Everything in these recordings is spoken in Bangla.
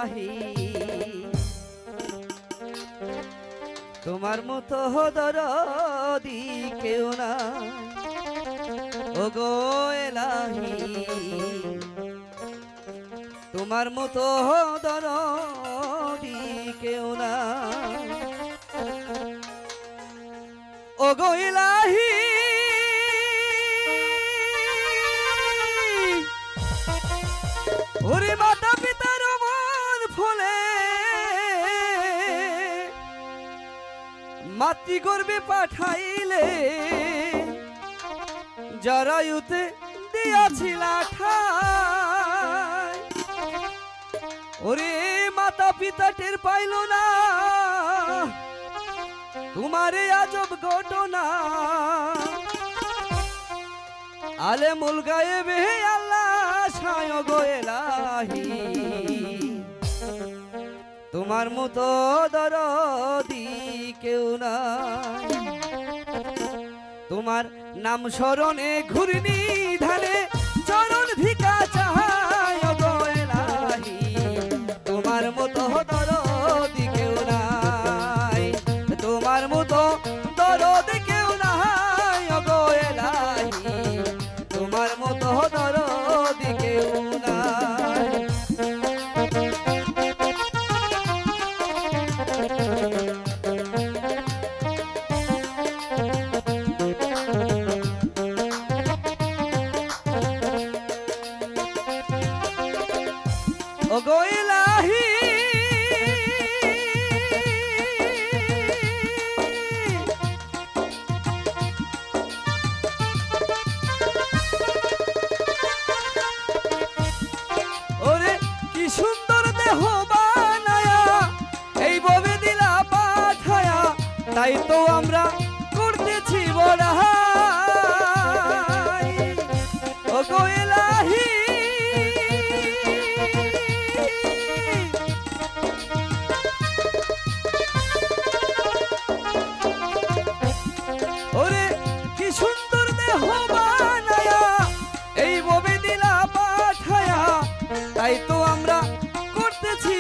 এলাহি তোমার মতো দরদি কেউ না ওগো এলাহি তোমার মতো দরদি কেউ না ওগো এলাহি ওরে মাতা পিতার মন ফলে মাতৃগর্ভে পাঠাইলে জরায়ুতে দিয়াছিল ঠাই ওরে মাতা পিতা টের পাইল না তোমারে আজব ঘটনা আলে মুল গায়েবে আল্লাহ ছায় গো এলাহি তোমার মতো দরদি কেউ না তোমার নাম স্মরণে ঘূর্ণি ধানে চরণ ভিকা চাহায় গো এলাহি তোমার মতো দরদি কেউ নাই তোমার মতো দরদি কেউ নাই গো এলাহি তোমার মতো দরদি কেউ নাই ওগো এলাহি ওরে কি সুন্দর দেহ বানায়া এই ববে দিলা পাঠায়া তাই তো আমরা করতেছি বড়াই ওগো এলাহি ওরে কি সুন্দর দেহ বানায়া এই ববে দিলা পাঠায়া তাই তো আমরা করতেছি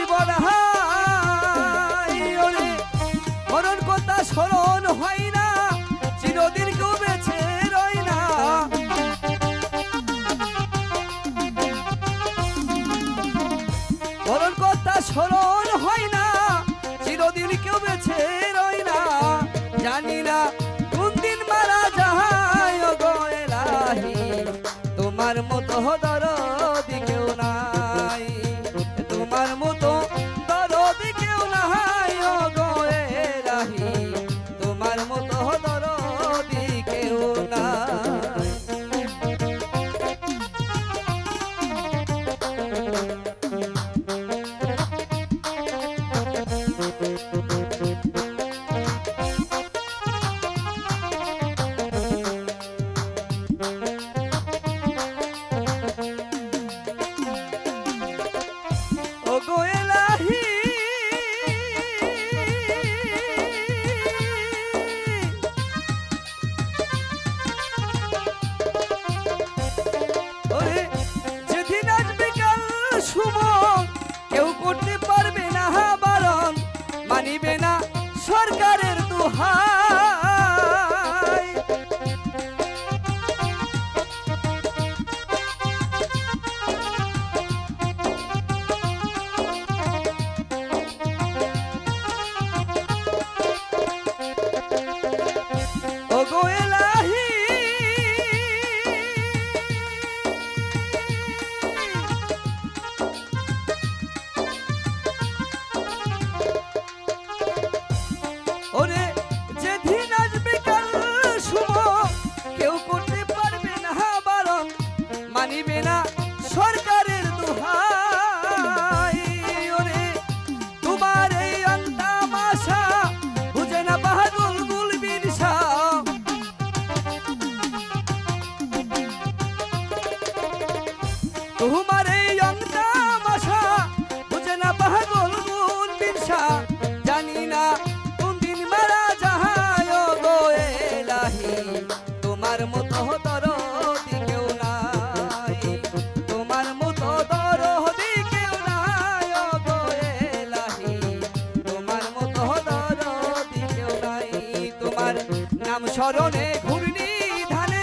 নাম স্মরণে ঘূর্ণি ধানে,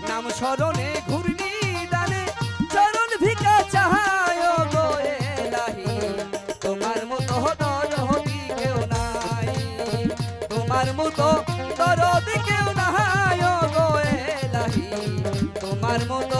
নাম স্মরণে ঘূর্ণি দানে, চরণ ভিকা চাহায় গো এলাহি, তোমার মতো দরদি কেউ নাই, তোমার মতো দরদি কেউ নাই গো এলাহি, তোমার মতো